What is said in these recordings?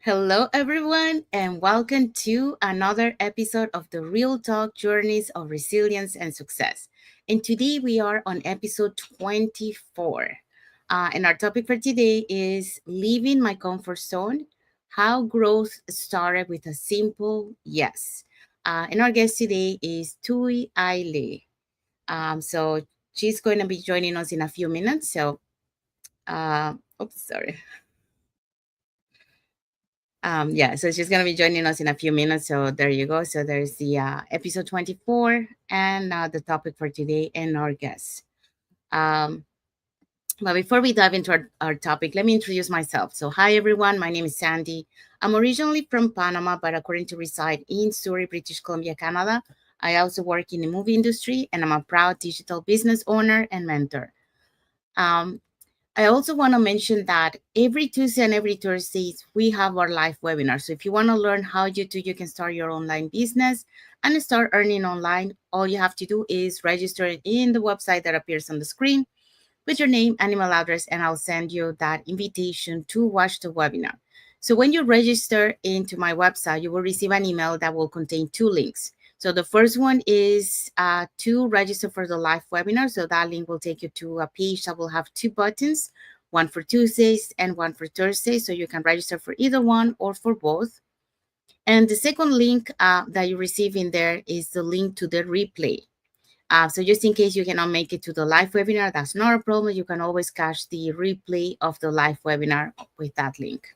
Hello, everyone, and welcome to another episode of the Real Talk Journeys of Resilience and Success. And today we are on episode 24. And our topic for today is Leaving My Comfort Zone, How Growth Started with a Simple Yes. And our guest today is Thúy Ái Lê. So she's going to be joining us in a few minutes. Sorry. So she's going to be joining us in a few minutes. So there you go. So there's the episode 24 and the topic for today and our guests. Um, but before we dive into our topic, let me introduce myself. So, hi everyone, my name is Sandy. I'm originally from Panama, but according to reside in Surrey, British Columbia, Canada. I also work in the movie industry and I'm a proud digital business owner and mentor. Um, I also want to mention that every Tuesday and every Thursday we have our live webinar. So if you want to learn how you can start your online business and start earning online, all you have to do is register in the website that appears on the screen with your name and email address, and I'll send you that invitation to watch the webinar. So when you register into my website, you will receive an email that will contain two links. So the first one is to register for the live webinar. So that link will take you to a page that will have two buttons, one for Tuesdays and one for Thursdays. So you can register for either one or for both. And the second link that you receive in there is the link to the replay. So just in case you cannot make it to the live webinar, that's not a problem. You can always catch the replay of the live webinar with that link.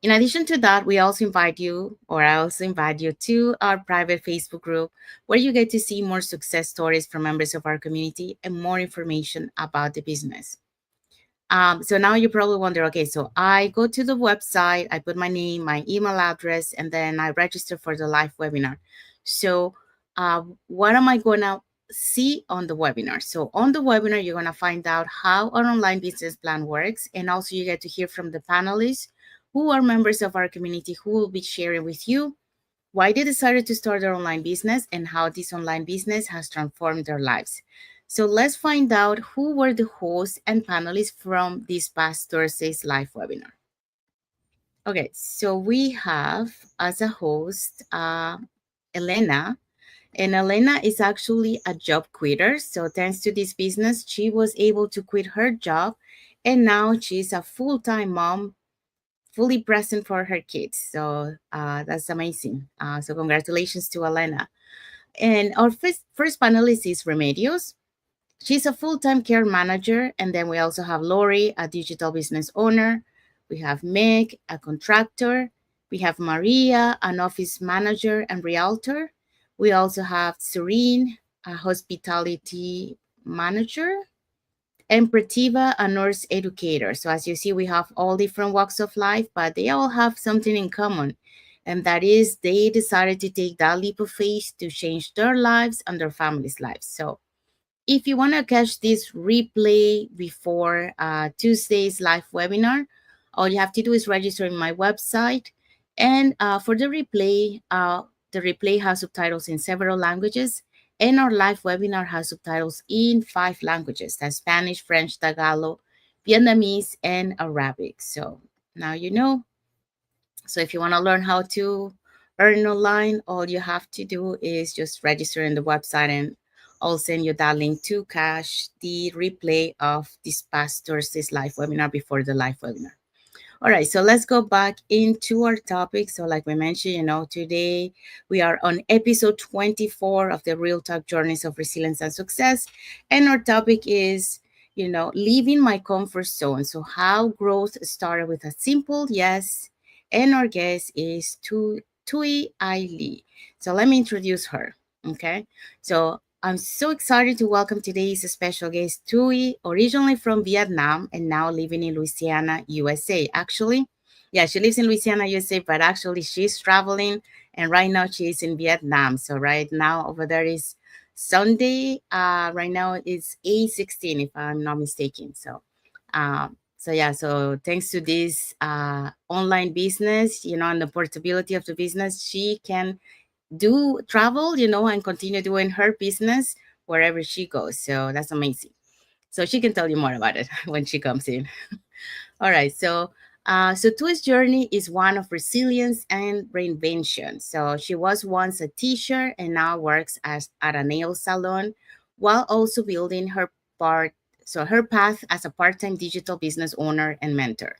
In addition to that, I also invite you to our private Facebook group where you get to see more success stories from members of our community and more information about the business. So now you probably wonder, okay, so I go to the website, I put my name, my email address, and then I register for the live webinar. So what am I going to see on the webinar? So on the webinar, you're going to find out how our online business plan works. And also you get to hear from the panelists who are members of our community who will be sharing with you why they decided to start their online business and how this online business has transformed their lives. So let's find out who were the hosts and panelists from this past Thursday's live webinar. Okay, so we have as a host, Elena. And Elena is actually a job quitter. So thanks to this business, she was able to quit her job. And now she's a full-time mom, fully present for her kids. So that's amazing. So congratulations to Elena. And our first panelist is Remedios. She's a full-time care manager. And then we also have Lori, a digital business owner. We have Meg, a contractor. We have Maria, an office manager and realtor. We also have Serene, a hospitality manager, and Prativa, a nurse educator. So as you see, we have all different walks of life, but they all have something in common. And that is they decided to take that leap of faith to change their lives and their families' lives. So if you want to catch this replay before Tuesday's live webinar, all you have to do is register in my website. And for the replay has subtitles in several languages. And our live webinar has subtitles in 5 languages. That's Spanish, French, Tagalog, Vietnamese, and Arabic. So now you know. So if you want to learn how to earn online, all you have to do is just register in the website, and I'll send you that link to catch the replay of this past Thursday's live webinar before the live webinar. All right, so let's go back into our topic. So like we mentioned, today we are on episode 24 of the Real Talk Journeys of Resilience and Success. And our topic is, leaving my comfort zone. So how growth started with a simple yes. And our guest is Thúy Ái Lê. So let me introduce her, okay? So I'm so excited to welcome today's special guest, Thúy, originally from Vietnam and now living in Louisiana, USA. Actually, yeah, she lives in Louisiana, USA, but actually she's traveling and right now she's in Vietnam. So right now over there is Sunday. Right now it's 8:16 if I'm not mistaken. So thanks to this online business, and the portability of the business, she can do travel, and continue doing her business wherever she goes. So that's amazing. So she can tell you more about it when she comes in. All right. So So Tui's journey is one of resilience and reinvention. So she was once a teacher and now works at a nail salon while also building her path as a part-time digital business owner and mentor.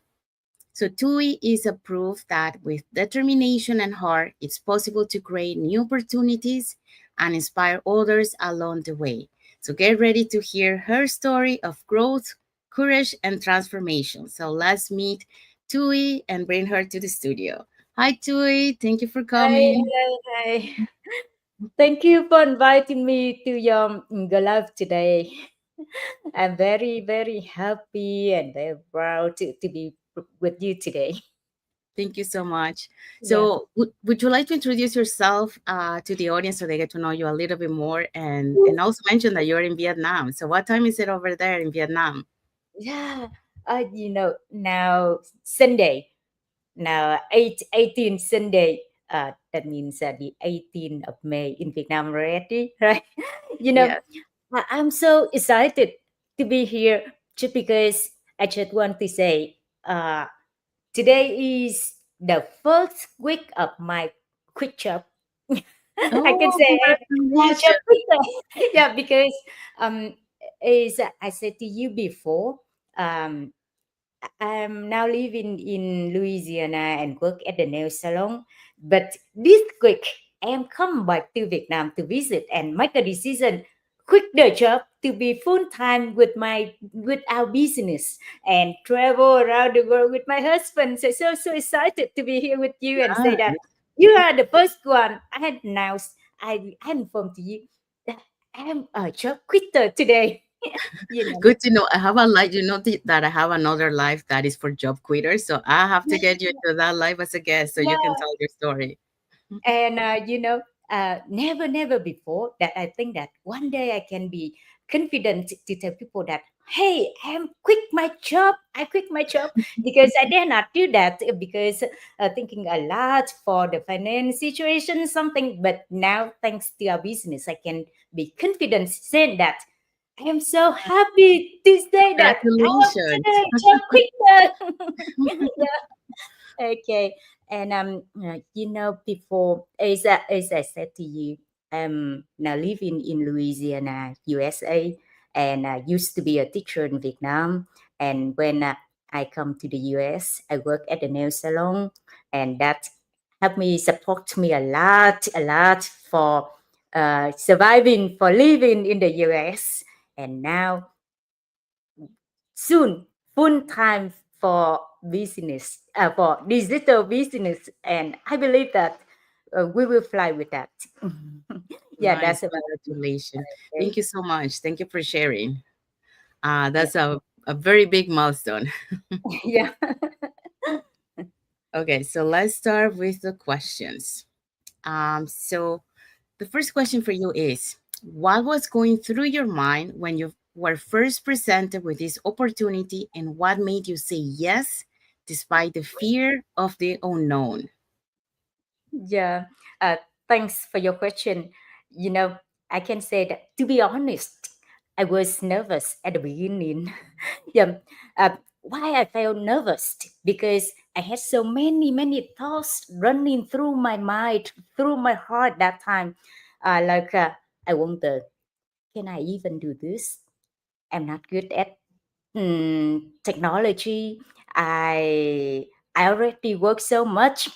So TUI is a proof that with determination and heart, it's possible to create new opportunities and inspire others along the way. So get ready to hear her story of growth, courage, and transformation. So let's meet TUI and bring her to the studio. Hi, TUI. Thank you for Hi, coming. hello, hi. Thank you for inviting me to your live today. I'm very, very happy and very proud to be with you today. Thank you so much. Yeah. So, would you like to introduce yourself to the audience so they get to know you a little bit more, and also mention that you're in Vietnam? So, what time is it over there in Vietnam? Yeah. Now Sunday, now 18 Sunday, that means the 18th of May in Vietnam already, right? you know, Yes. I'm so excited to be here just because I just want to say, today is the first week of my quick job. I can Oh, say I'm job congratulations! quitter. Yeah, because um, is I said to you before, um, I'm now living in Louisiana and work at the nail salon. But this week, I am come back to Vietnam to visit and make a decision, quit the job to be full time with our business and travel around the world with my husband. So excited to be here with you and say that Nice. you are the first one. I had announced, I informed to you that I am a job quitter today. you know. Good to know. I have a life. You know that I have another life that is for job quitters. So I have to get you into that life as a guest so you can Yeah. tell your story. And never before that I think that one day I can be confident to tell people that, hey, I'm quit my job, I quit my job, because I dare not do that, because thinking a lot for the finance situation something. But now, thanks to our business, I can be confident saying that I am so happy to say that I am Congratulations! today job quitter. Okay. And before, as I said to you, now living in Louisiana, USA, and I used to be a teacher in Vietnam. And when I come to the US, I work at the nail salon, and that helped me, support me a lot for surviving, for living in the US. And now soon full time for business, for digital business, and I believe that we will fly with that. Yeah, Nice. that's about Congratulations. it. Thank you so much. Thank you for sharing. Yeah. That's a very big milestone. Yeah. Okay, so let's start with the questions. So the first question for you is, what was going through your mind when you were first presented with this opportunity, and what made you say yes despite the fear of the unknown? Yeah. uh, Thanks for your question. you know I can say that, to be honest, I was nervous at the beginning. Yeah. Why I felt nervous? Because I had so many thoughts running through my mind, through my heart that time. Like, I wonder, can I even do this? I'm not good at technology. I already work so much,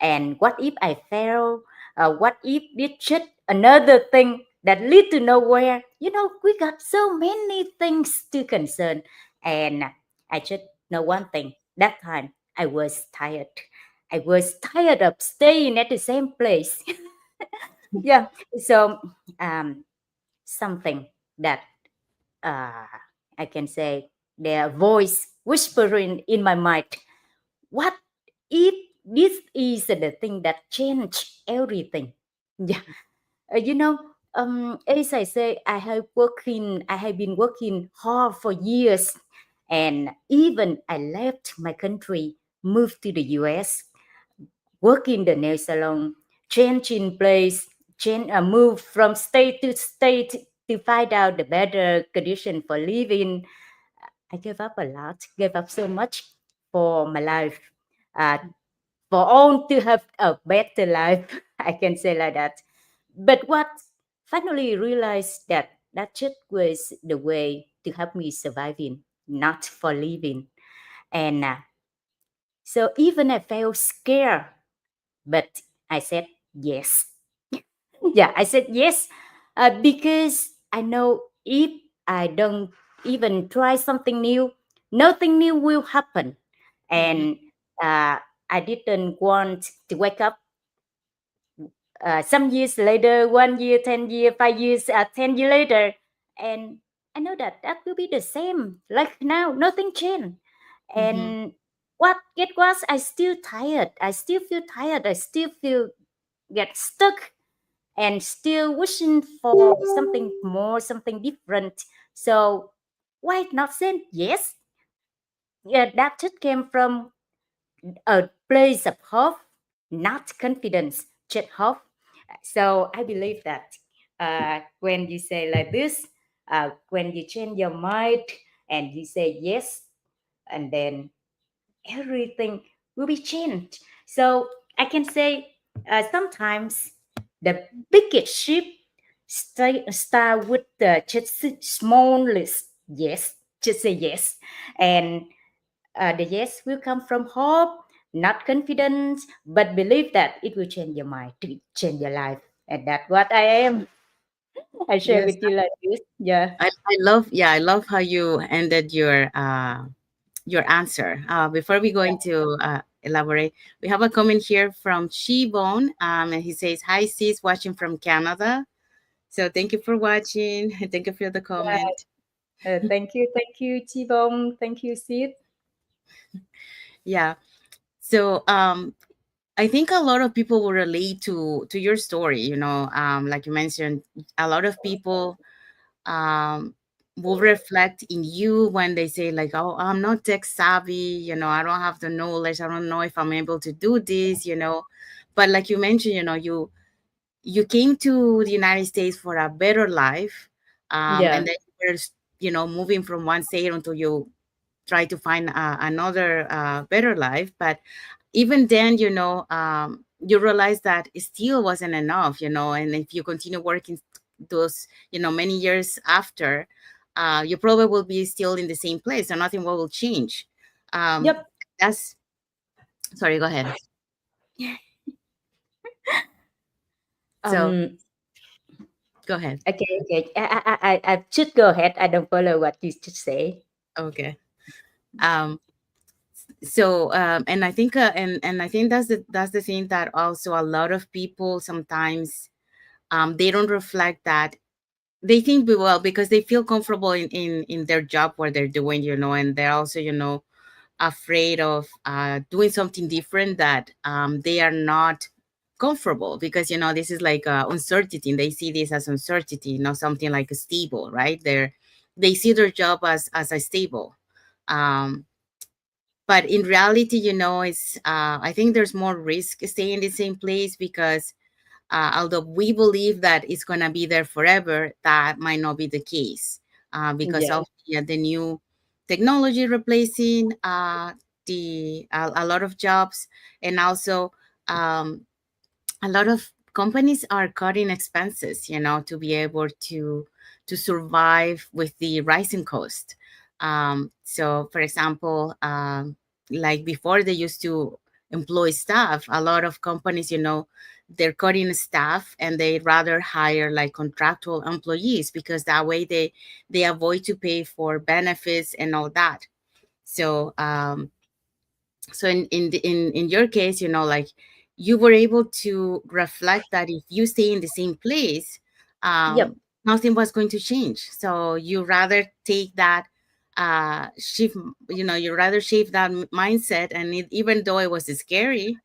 and what if I fail? What if this just another thing that lead to nowhere? We got so many things to concern, and I just know one thing. That time I was tired. I was tired of staying at the same place. Yeah. So, um, something that, uh, I can say, their voice whispering in my mind. What if this is the thing that changed everything? Yeah. You know, as I say, I have been working hard for years, and even I left my country, moved to the US, work in the nail salon, change in place, move from state to state to find out the better condition for living. I gave up a lot, gave up so much. for my life, uh, for all to have a better life. I can say like that. But what finally realized that that just was the way to help me surviving, not for living. And so even I felt scared, but I said yes. Yeah, I said yes, because I know if I don't even try something new, nothing new will happen. Mm-hmm. And I didn't want to wake up some years later, 1 year, 10 year, 5 years, 10 years later, and I know that that will be the same. Like now, nothing changed. Mm-hmm. And what it was, I still tired. I still feel tired. I still feel get stuck and still wishing for something more, something different. So why not say yes? Yeah, that just came from a place of hope, not confidence, just hope. So I believe that when you say like this, when you change your mind and you say yes, and then everything will be changed. So I can say sometimes the biggest shift start with the just small list. Yes, just say yes, and the yes will come from hope, not confidence, but believe that it will change your mind, to change your life, and that's what I am. I share Yes, with you like this. Yeah. I love, yeah, I love how you ended your answer. Before we go into elaborate, we have a comment here from Shibon, and he says, "Hi, sis, watching from Canada." So thank you for watching. Thank you for the comment. Thank you, Chibong. Thank you, Sid. Yeah. So I think a lot of people will relate to your story. Like you mentioned, a lot of people um, will reflect in you when they say like, "Oh, I'm not tech savvy. I don't have the knowledge. I don't know if I'm able to do this." But like you mentioned, you came to the United States for a better life, and Yeah. then you're moving from one state until you try to find another better life. But even then, you realize that it still wasn't enough, and if you continue working those, many years after, you probably will be still in the same place and nothing will change. Um, Yep. that's Sorry, go ahead. So Um. go ahead. Okay. Okay. I should go ahead. I don't follow what you should say. Okay. Um, and I think and I think that's the thing that also a lot of people sometimes they don't reflect that. They think, well, because they feel comfortable in their job, what they're doing, and they're also, afraid of doing something different, that they are not comfortable, because this is like uncertainty. They see this as uncertainty, not something like a stable, right? They see their job as a stable. um, but in reality, it's I think there's more risk staying in the same place, because although we believe that it's going to be there forever, that might not be the case, because Yeah. of the new technology replacing a lot of jobs. And also, um, a lot of companies are cutting expenses, to be able to survive with the rising cost. So, for example, like before, they used to employ staff. A lot of companies, they're cutting staff, and they rather hire like contractual employees, because that way they avoid to pay for benefits and all that. So in your case, like, you were able to reflect that if you stay in the same place, Yep. nothing was going to change. So you rather take that shift, you rather shift that mindset. And even though it was scary,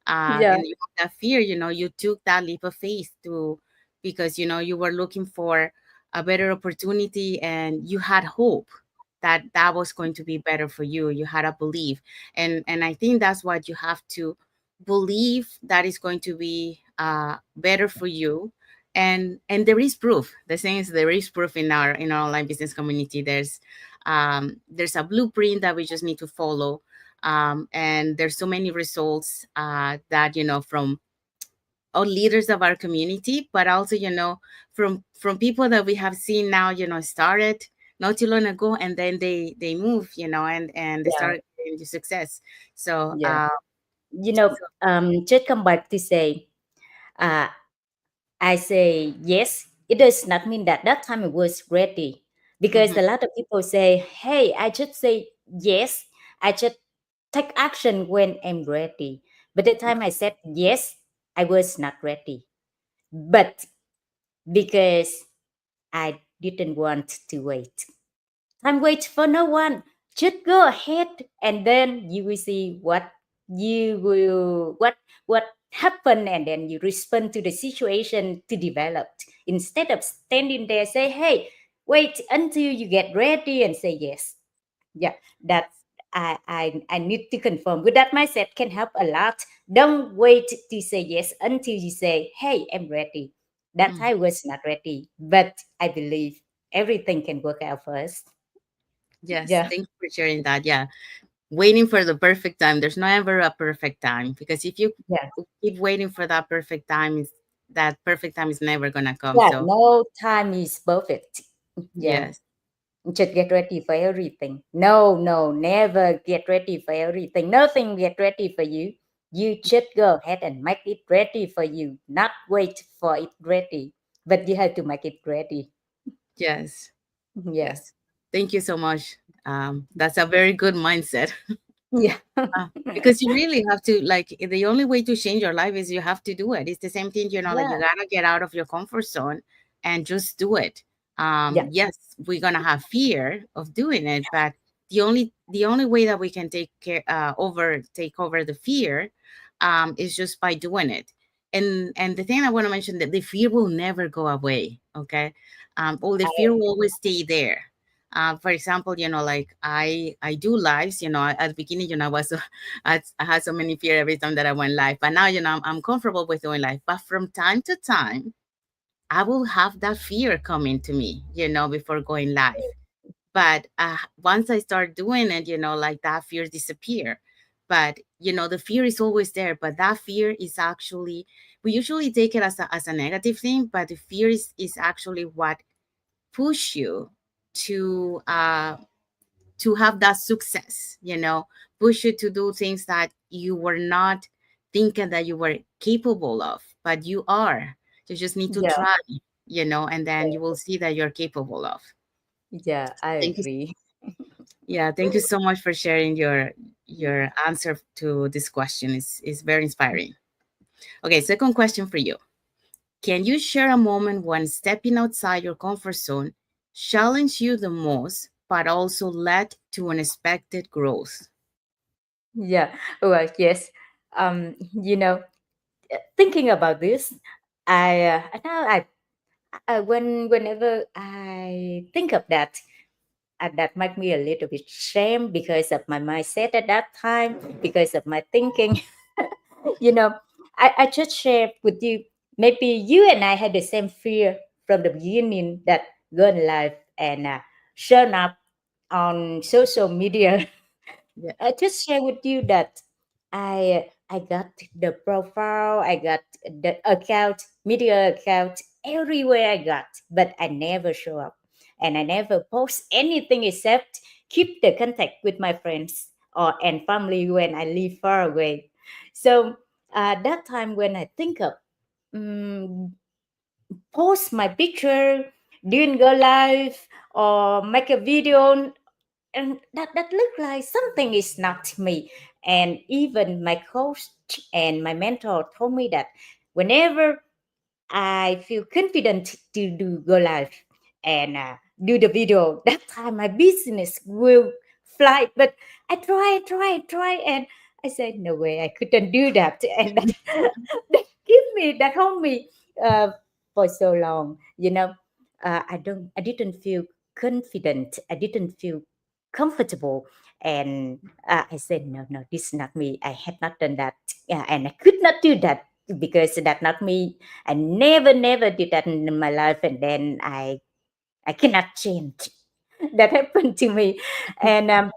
Yeah. and you had that fear, you took that leap of faith to, because you were looking for a better opportunity, and you had hope that that was going to be better for you. You had a belief. And I think that's what you have to believe, that is going to be better for you. And there is proof. The thing is, there is proof in our online business community. There's a blueprint that we just need to follow. And there's so many results that, from all leaders of our community, but also, from people that we have seen now, started not too long ago, and then they move, and they Yeah, start getting the success. So, yeah. Just come back to say, uh, I say yes. It does not mean that that time I was ready, because mhm, a lot of people say, "Hey, I just say yes. I just take action when I'm ready." But the time I said yes, I was not ready. But because I didn't want to wait. Time waits for no one. Just go ahead, and then you will see what happened, and then you respond to the situation to develop. Instead of standing there, say, "Hey, wait until you get ready and say yes." Yeah, that I need to confirm. With that mindset can help a lot. Don't wait to say yes until you say, "Hey, I'm ready." That mm. I was not ready, but I believe everything can work out for us. Yes, Yeah, thank you for sharing that. Yeah, waiting for the perfect time. There's not ever a perfect time, because if you yeah, keep waiting for that perfect time is never gonna come. yeah. So, No time is perfect. Yeah, yes, just get ready for everything. No, no, never get ready for everything. Nothing get ready for you. You just go ahead and make it ready for you. Not wait for it ready, but you have to make it ready. yes, Yeah, yes. Thank you so much. That's a very good mindset. yeah, Because you really have to, like, the only way to change your life is you have to do it. It's the same thing, like, yeah, you gotta get out of your comfort zone and just do it. yeah, Yes, we're gonna have fear of doing it, but the only way that we can take over the fear is just by doing it. And the thing I want to mention, that the fear will never go away. Okay. Or the I fear will agree. always stay there. For example, like I do lives, at the beginning, I was I had so many fear every time that I went live, but now, I'm comfortable with doing live. But from time to time, I will have that fear coming to me, before going live. But once I start doing it, like, that fear disappear. But the fear is always there. But that fear is actually, we usually take it as a negative thing, but the fear is actually what push you to have that success, push you to do things that you were not thinking that you were capable of, but you are. You just need to Yeah, try, and then you will see that you're capable of. yeah, I Thank you. agree. Yeah, thank you so much for sharing your answer to this question. Is very inspiring. Okay, second question for you. Can you share a moment when stepping outside your comfort zone challenged you the most, but also led to unexpected growth? Yeah, well, yes. You know, thinking about this, now whenever I think of that, that make me a little bit shame because of my mindset at that time, because of my thinking. you know, I just share with you. Maybe you and I had the same fear from the beginning, that going live and showing up on social media. Yeah. I just share with you that I got the profile, I got the account, media account, everywhere I got, but I never show up, and I never post anything except keep the contact with my friends or and family when I live far away. So that time when I think of mm, post my picture, didn't go live or make a video, and that looked like something is not me. And even my coach and my mentor told me that whenever I feel confident to do go live and do the video, that time my business will fly. But I try, and I said no way, I couldn't do that. And that hold me for so long. I didn't feel confident. I didn't feel comfortable, and I said no, this is not me. I had not done that, and I could not do that because that's not me. I never did that in my life, and then I cannot change. That happened to me, and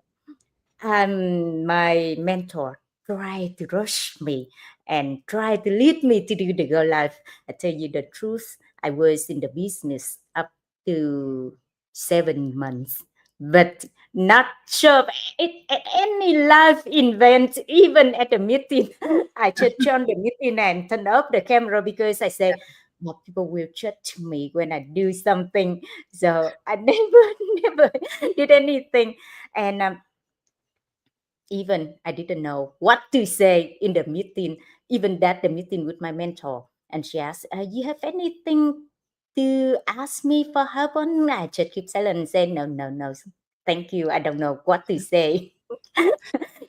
my mentor tried to rush me and tried to lead me to do the girl life. I tell you the truth, I was in the business up to 7 months, but not sure of at any life event, even at a meeting. I just joined the meeting and turn off the camera because I say, more people will judge me when I do something. So I never did anything. And even I didn't know what to say in the meeting, even that the meeting with my mentor. And she asked, you have anything to ask me for help on? I just keep silent and say, no, no, no. Thank you. I don't know what to say.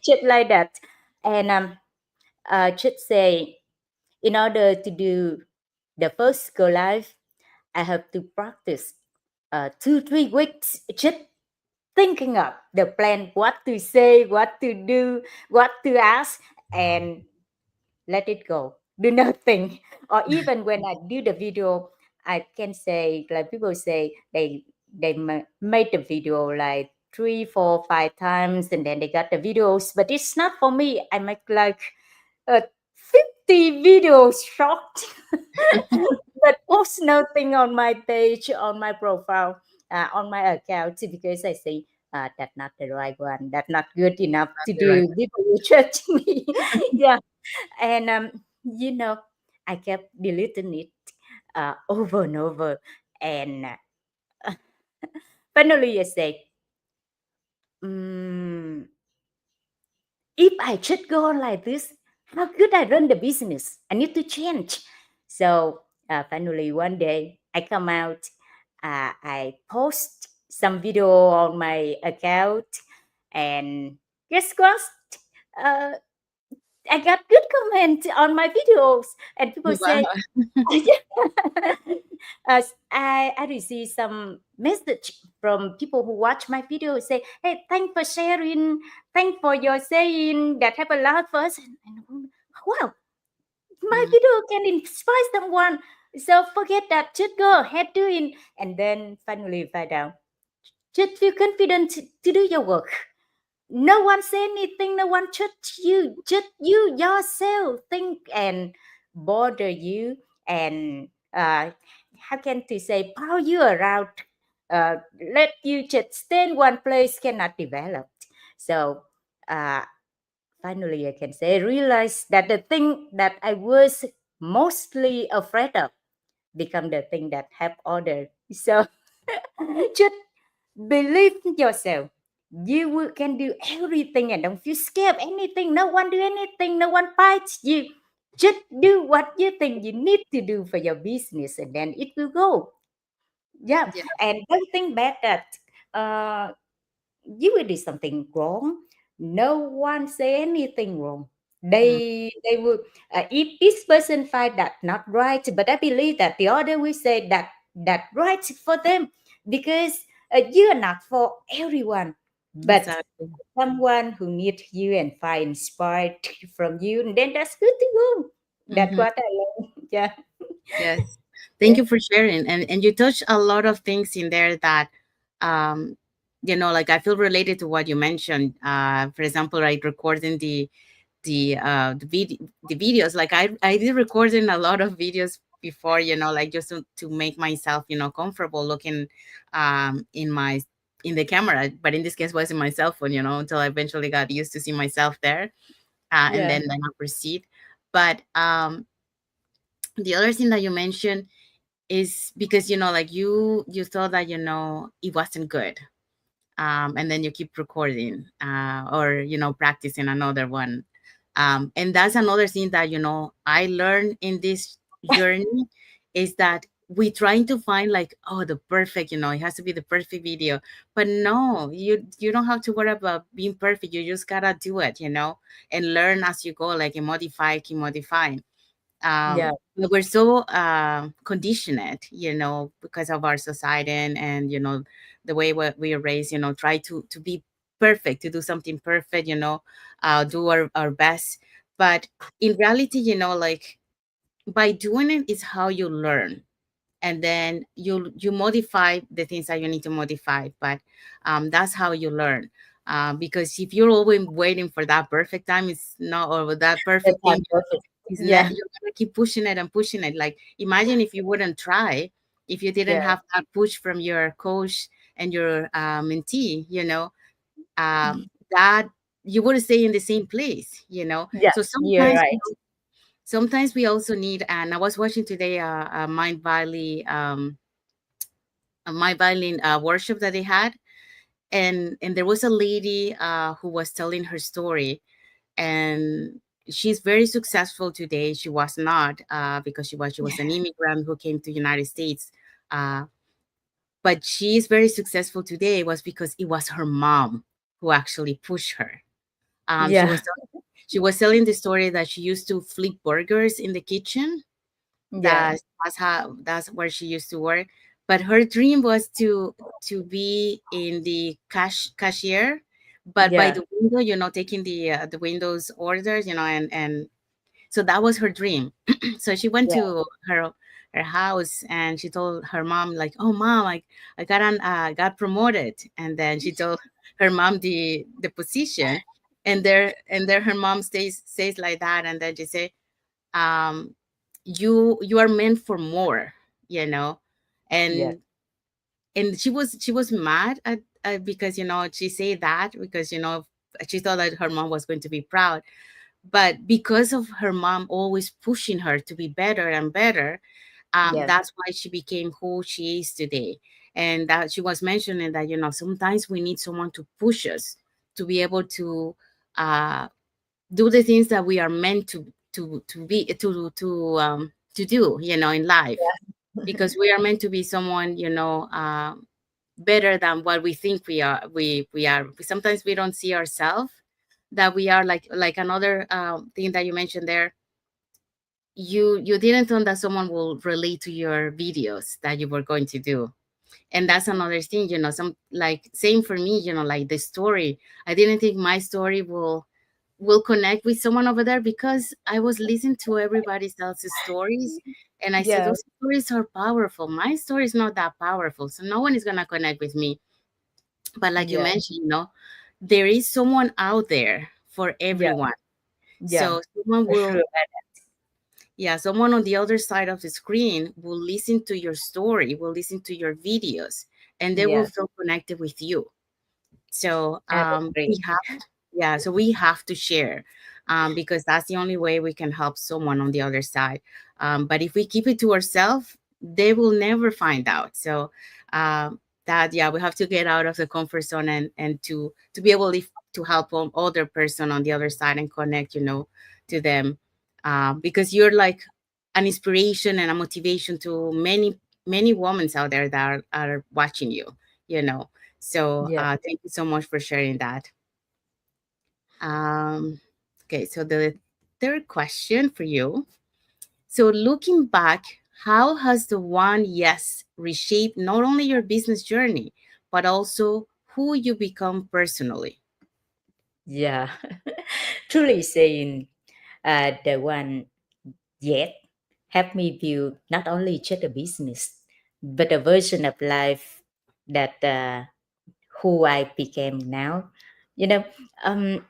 Just like that. And just say, in order to do the first go live, I have to practice 2-3 weeks just thinking of the plan, what to say, what to do, what to ask, and let it go. Do nothing. Or even when I do the video, I can say like people say made the video like 3, 4, 5 times, and then they got the videos. But it's not for me. I make like 50 videos short, but post nothing on my page, on my profile, on my account because I say that's not the right one. That's not good enough to Right. do. People will judge me. Yeah, and I kept deleting it over and over, and finally I say, mm, if I should go on like this, how could I run the business? I need to change. So finally, one day I come out, I post some video on my account, and guess what? Uh, I got good comment on my videos, and people say, Wow. I received some message from people who watch my video say, hey, thanks for sharing, thanks for your saying that have a lot for us. And wow, my Mm, video can inspire someone. So forget that, just go ahead doing. And then finally find out, just feel confident to do your work. No one say anything, no one judge you, just you yourself think and bother you, and how can to say power you around, let you just stay in one place cannot develop. So uh, finally I can say realize that the thing that I was mostly afraid of become the thing that help other. So just believe in yourself. You can do everything and don't feel scared of anything. No one do anything. No one fights you. Just do what you think you need to do for your business, and then it will go. Yeah, yeah. and don't think bad that uh, you will do something wrong. No one say anything wrong. Mm, They will, if this person find that not right, but I believe that the other will say that that right for them, because you are not for everyone, but exactly. someone who needs you and find inspired from you, and then that's good to go. That's Hmm. what I learned. Yeah, Yes. Thank yeah, you for sharing. And you touched a lot of things in there that um like I feel related to what you mentioned. For example, right, recording the videos. Like I did recording a lot of videos before, like just to make myself, comfortable looking in the camera. But in this case was in my cell phone, until I eventually got used to see myself there. And yeah, then I proceed. But the other thing that you mentioned is because like you thought that it wasn't good, and then you keep recording, or practicing another one, and that's another thing that I learned in this journey, is that we trying to find like, oh, the perfect, it has to be the perfect video. But no, you don't have to worry about being perfect. You just gotta do it, and learn as you go, like, and modify, keep modifying. yeah, But we're so conditioned, because of our society, and the way we are raised, try to be perfect, to do something perfect, do our best. But in reality, like, by doing it is how you learn, and then you modify the things that you need to modify. But that's how you learn. Because if you're always waiting for that perfect time, it's not, or that That perfect time thing, perfect. is not, Yeah, you're gonna keep pushing it and pushing it. Like, imagine if you wouldn't try, if you didn't yeah, have that push from your coach and your mentee, that you would stay in the same place, yeah. so You're right. sometimes we also need. And I was watching today a mind violin workshop that they had, and there was a lady who was telling her story, and she's very successful today. She was not, because she was an immigrant who came to United States, uh, but she's very successful today was because it was her mom who actually pushed her. She Yeah, was telling the story that she used to flip burgers in the kitchen. yeah, That's where she used to work. But her dream was to be in the cashier, but by yeah, the window, taking the windows orders, and so that was her dream. So she went yeah, to her house and she told her mom, like, "Oh, mom, got promoted." And then she told her mom the position, and there her mom says like that, and then she say, um you are meant for more, you know yeah, and she was mad because she said that because she thought that her mom was going to be proud, but because of her mom always pushing her to be better and better, yeah, that's why she became who she is today. And that she was mentioning that sometimes we need someone to push us to be able to uh do the things that we are meant to do, in life, because we are meant to be someone, better than what we think we are. Sometimes we don't see ourselves that we are, like another thing that you mentioned there. You didn't think that someone will relate to your videos that you were going to do, and that's another thing, some, like, same for me, like the story. I didn't think my story will connect with someone over there because I was listening to everybody else's stories, and I said yeah, those stories are powerful. My story is not that powerful, so no one is gonna connect with me. But like you yeah, mentioned, there is someone out there for yeah, everyone. yeah. So someone For sure. will, yeah, someone on the other side of the screen will listen to your story, will listen to your videos, and they will Yeah, feel connected with you. So I would agree. we have, yeah, so we have to share, because that's the only way we can help someone on the other side. But if we keep it to ourselves, they will never find out. So that, yeah, we have to get out of the comfort zone, and to be able to help other person on the other side and connect, to them, because you're like an inspiration and a motivation to many women out there that are watching you. You know, so Yeah, thank you so much for sharing that. Um, okay, so the third question for you. So looking back, how has the one yes reshaped not only your business journey, but also who you become personally? yeah. Truly saying, the one yet helped me build not only just a business, but a version of life that who I became now. You know, um,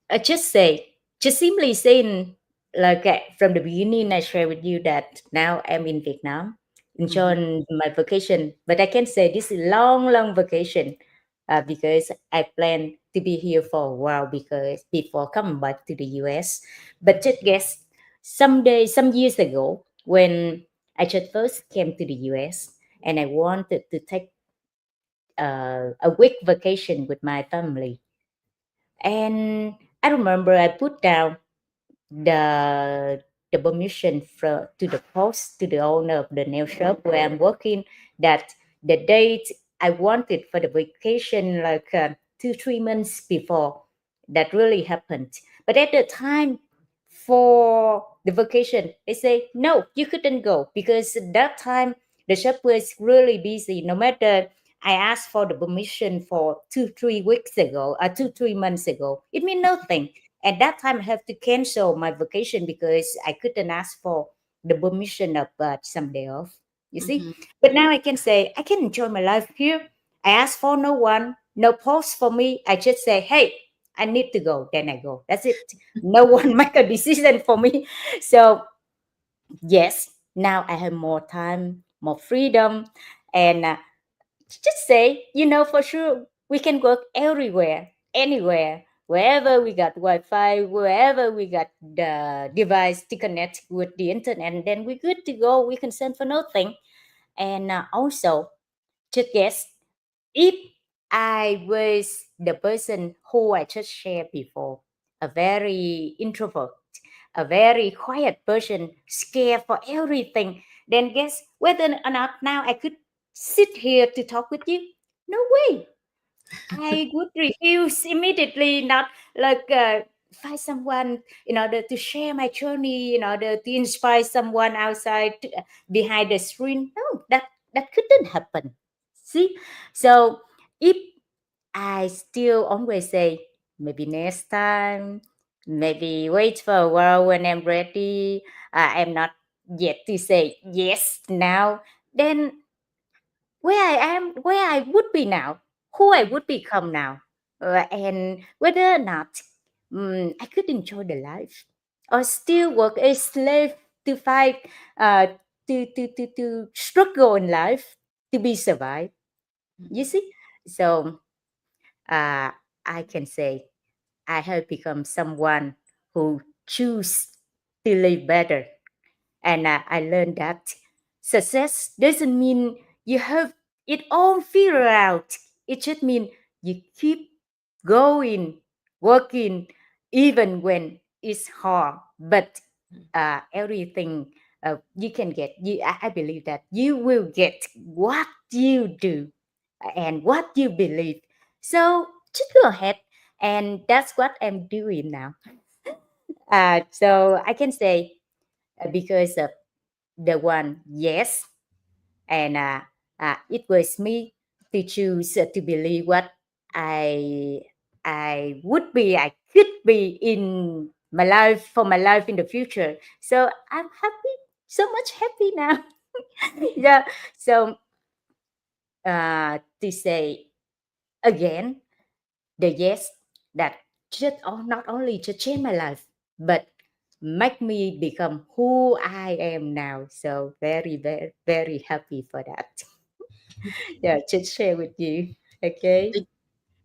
I just simply saying, like, from the beginning, I share with you that now I'm in Vietnam, Hmm. enjoying my vacation. But I can say this is long, long vacation, because I plan to be here for a while because before coming back to the US. But just guess, some years ago, when I just first came to the US and I wanted to take a week vacation with my family, and I remember I put down the the permission to the post to the owner of the nail shop where I'm working, that the date I wanted for the vacation, like 2 3 months before, that really happened. But at the time for the vacation, they say no, you couldn't go because at that time the shop was really busy. No matter I asked for the permission for 2 3 weeks ago, 2 3 months ago, it means nothing. At that time, I have to cancel my vacation because I couldn't ask for the permission of some day off. You see, Hmm. but now I can say I can enjoy my life here. I ask for no one. No pause for me. I just say, hey, I need to go. Then I go. That's it. No one make a decision for me. So yes, now I have more time, more freedom, and just say, for sure, we can work everywhere, anywhere, wherever we got Wi-Fi, wherever we got the device to connect with the internet, and then we're good to go. We can send for nothing. And also, just guess, if I was the person who I just shared before, a very introvert, a very quiet person, scared for everything, then guess whether or not now I could sit here to talk with you? No way. I would refuse immediately, not like find someone in order to share my journey, in order to inspire someone outside behind the screen. No, that couldn't happen. See, so if I still always say maybe next time, maybe wait for a while when I'm ready. I'm not yet to say yes now. Then where I am, where I would be now, who I would become now, and whether or not I could enjoy the life or still work a slave to fight, uh, to struggle in life to be survived. You Mhm. see, so uh, I can say I have become someone who choose to live better, and I learned that success doesn't mean you have it all figured out. It just means you keep going, working, even when it's hard. But everything you can get, I believe that you will get what you do and what you believe. So just go ahead, and that's what I'm doing now. So I can say because of the one yes, and it was me to choose to believe what i I could be in my life, for my life in the future. So I'm happy, so much happy now. Yeah. So to say again, the yes that just not only to change my life, but make me become who I am now. So very, very, very happy for that. Yeah, just share with you. Okay.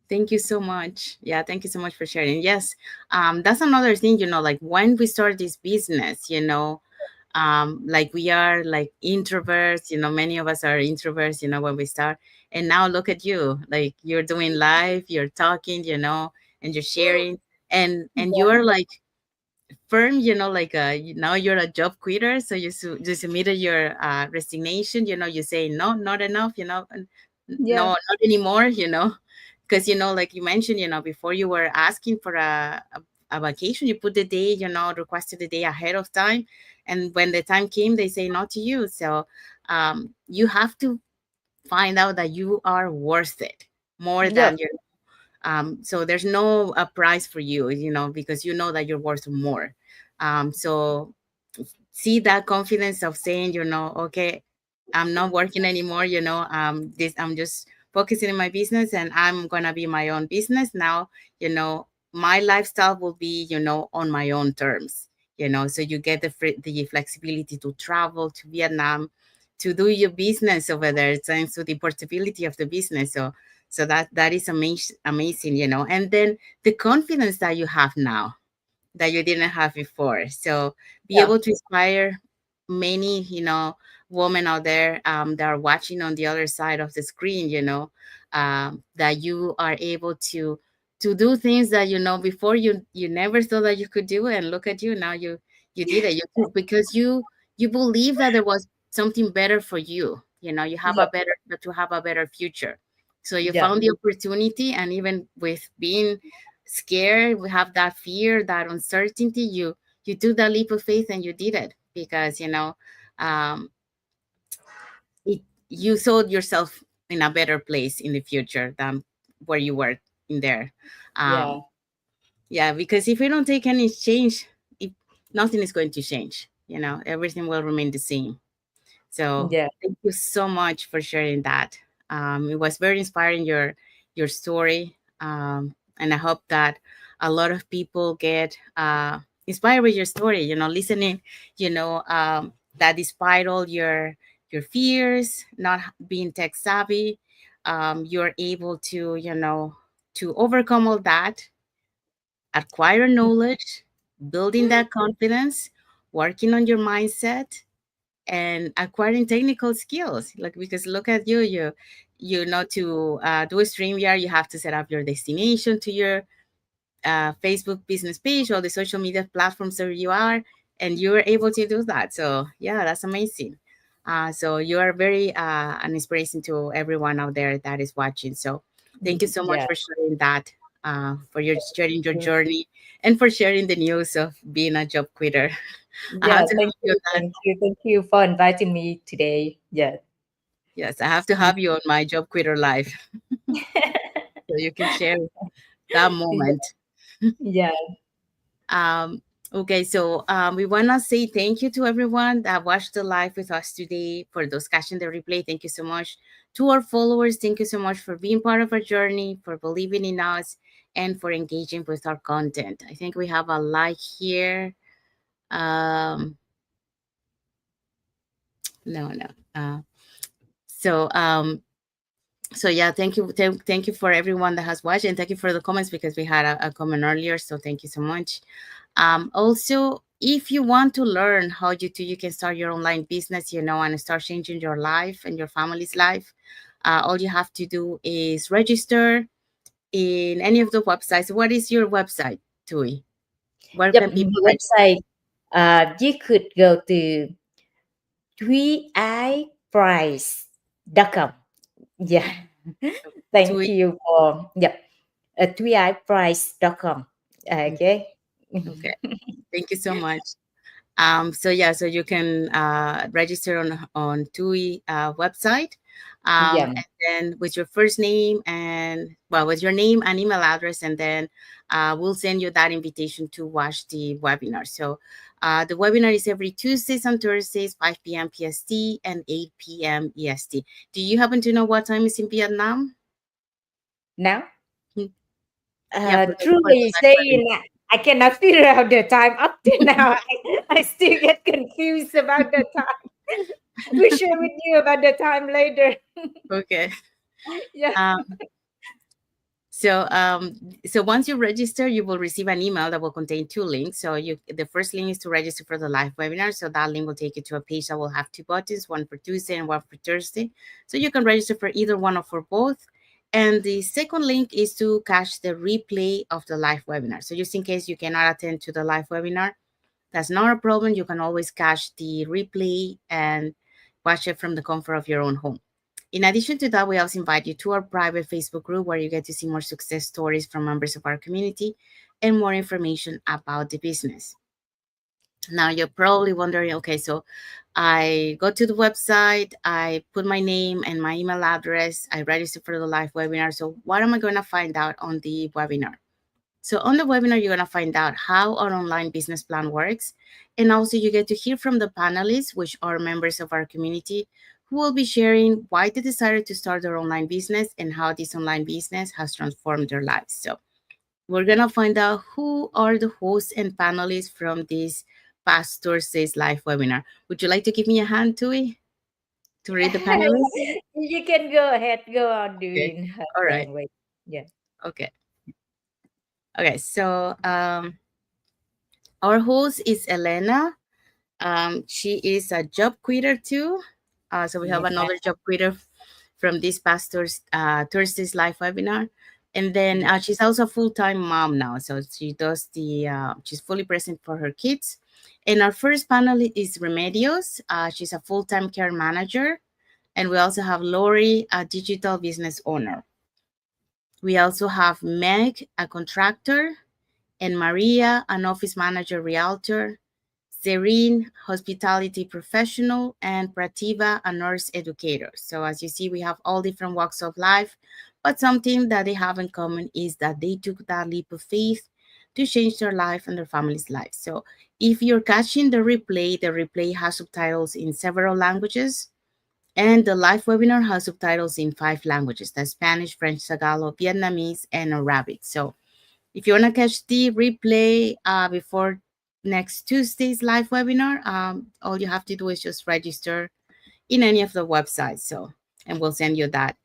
Thank you so much. Yeah, thank you so much for sharing. Yes, that's another thing, like when we start this business, like we are like introverts, many of us are introverts, when we start. And now look at you, like you're doing live, you're talking, and you're sharing, and Yeah. you're like firm, like now you're a job quitter, so you submitted your resignation, you say no, not enough, no, Yeah. not anymore, because like you mentioned, before you were asking for a vacation, you put the day, requested the day ahead of time, and when the time came, they say not to you. So you have to find out that you are worth it more Yep. than your so there's no price for you, because you know that you're worth more. So see that confidence of saying, okay, I'm not working anymore, this I'm just focusing in my business, and I'm gonna be my own business now. My lifestyle will be, on my own terms. So you get the flexibility to travel to Vietnam to do your business over there, thanks to the portability of the business. So that is amazing, and then the confidence that you have now that you didn't have before. So be Yeah. able to inspire many, women out there that are watching on the other side of the screen, that you are able to do things that before you never thought that you could do, and look at you now, you did it, because you believe that there was something better for you, you have a Yep. better to have a better future. So you Yep. found the opportunity, and even with being scared, we have that fear, that uncertainty, you took that leap of faith and you did it, because um it you saw yourself in a better place in the future than where you were in there. Yeah. um yeah, because if we don't take any change, it, nothing is going to change, everything will remain the same. So Yeah. thank you so much for sharing that. It was very inspiring, your your story. And I hope that a lot of people get inspired with your story, listening, that despite all your fears, not being tech savvy, you're able to, to overcome all that, acquire knowledge, building that confidence, working on your mindset, and acquiring technical skills. Like, because look at you know, to do a StreamYard, you have to set up your destination to your Facebook business page or the social media platforms where you are, and you were able to do that. So yeah, that's amazing. So you are very an inspiration to everyone out there that is watching. So thank you so much Yeah. for sharing that, for your sharing your journey, and for sharing the news of being a job quitter. I Yeah, have to thank have you you, on that. thank you, thank you for inviting me today. Yeah. Yes, I have to have you on my job quitter live so you can share that moment. Yeah. Um, okay, so we want to say thank you to everyone that watched the live with us today. For those catching the replay, thank you so much. To our followers, thank you so much for being part of our journey, for believing in us, and for engaging with our content. I think we have a like here. Um, no, no. So so yeah, thank you for everyone that has watched, and thank you for the comments, because we had a comment earlier, so thank you so much. Also, if you want to learn how you can start your online business, and start changing your life and your family's life, all you have to do is register in any of the websites. What is your website, Tui? Where Yep, can people the register? website. You could go to thuyaiprice.com. Yeah. Thank Tui. you for, yep, thuyaiprice.com. Okay. Okay, thank you so much. So yeah, so you can register on TUI website, Yeah. and then with your first name, and well, with your name and email address, and then we'll send you that invitation to watch the webinar. So the webinar is every Tuesdays and Thursdays, 5 p.m. PST and 8 p.m. EST. Do you happen to know what time is in Vietnam? Now, Hmm. Yeah, for the truly live webinar. saying, I cannot figure out the time up to now. I still get confused about the time. We share with you about the time later. Okay. Yeah. Um, So, so once you register, you will receive an email that will contain two links. So the first link is to register for the live webinar. So that link will take you to a page that will have two buttons, one for Tuesday and one for Thursday. So you can register for either one or for both. And the second link is to catch the replay of the live webinar. So just in case you cannot attend to the live webinar, that's not a problem. You can always catch the replay and watch it from the comfort of your own home. In addition to that, we also invite you to our private Facebook group, where you get to see more success stories from members of our community and more information about the business. Now, you're probably wondering, okay, so I go to the website, I put my name and my email address, I register for the live webinar. So what am I going to find out on the webinar? So on the webinar, you're going to find out how our online business plan works. And also you get to hear from the panelists, which are members of our community, who will be sharing why they decided to start their online business and how this online business has transformed their lives. So we're going to find out who are the hosts and panelists from this past Thursday's live webinar. Would you like to give me a hand, Tui, to read the panelists? You can go ahead, go on Okay. doing All right. then wait. Yeah. Okay. Okay. So our host is Elena. She is a job quitter too. So we have Yeah. another job quitter from this past Thursday's live webinar. And then Yeah. she's also a full-time mom now. So she does she's fully present for her kids. And our first panel is Remedios. She's a full-time care manager. And we also have Lori, a digital business owner. We also have Meg, a contractor, and Maria, an office manager realtor, Serene, hospitality professional, and Prativa, a nurse educator. So as you see, we have all different walks of life, but something that they have in common is that they took that leap of faith to change their life and their family's life. So if you're catching the replay has subtitles in several languages. And the live webinar has subtitles in 5 languages: that's Spanish, French, Tagalog, Vietnamese, and Arabic. So if you want to catch the replay before next Tuesday's live webinar, all you have to do is just register in any of the websites. So, and we'll send you that.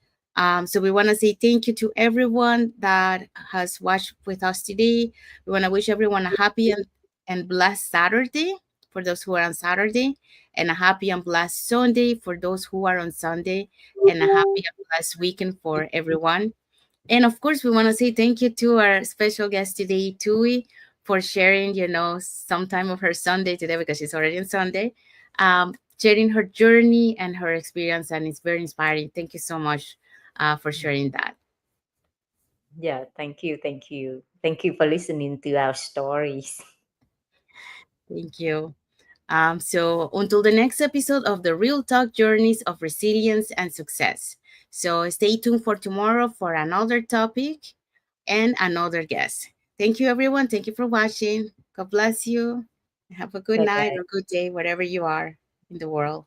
So we want to say thank you to everyone that has watched with us today. We want to wish everyone a happy and blessed Saturday for those who are on Saturday, and a happy and blessed Sunday for those who are on Sunday, and a happy and blessed weekend for everyone. And of course, we want to say thank you to our special guest today, Tui, for sharing, some time of her Sunday today because she's already on Sunday, sharing her journey and her experience, and it's very inspiring. Thank you so much for sharing that. Yeah, thank you, thank you. Thank you for listening to our stories. Thank you. So until the next episode of the Real Talk Journeys of Resilience and Success. So stay tuned for tomorrow for another topic and another guest. Thank you, everyone. Thank you for watching. God bless you. Have a good Bye night bye. or good day, wherever you are in the world.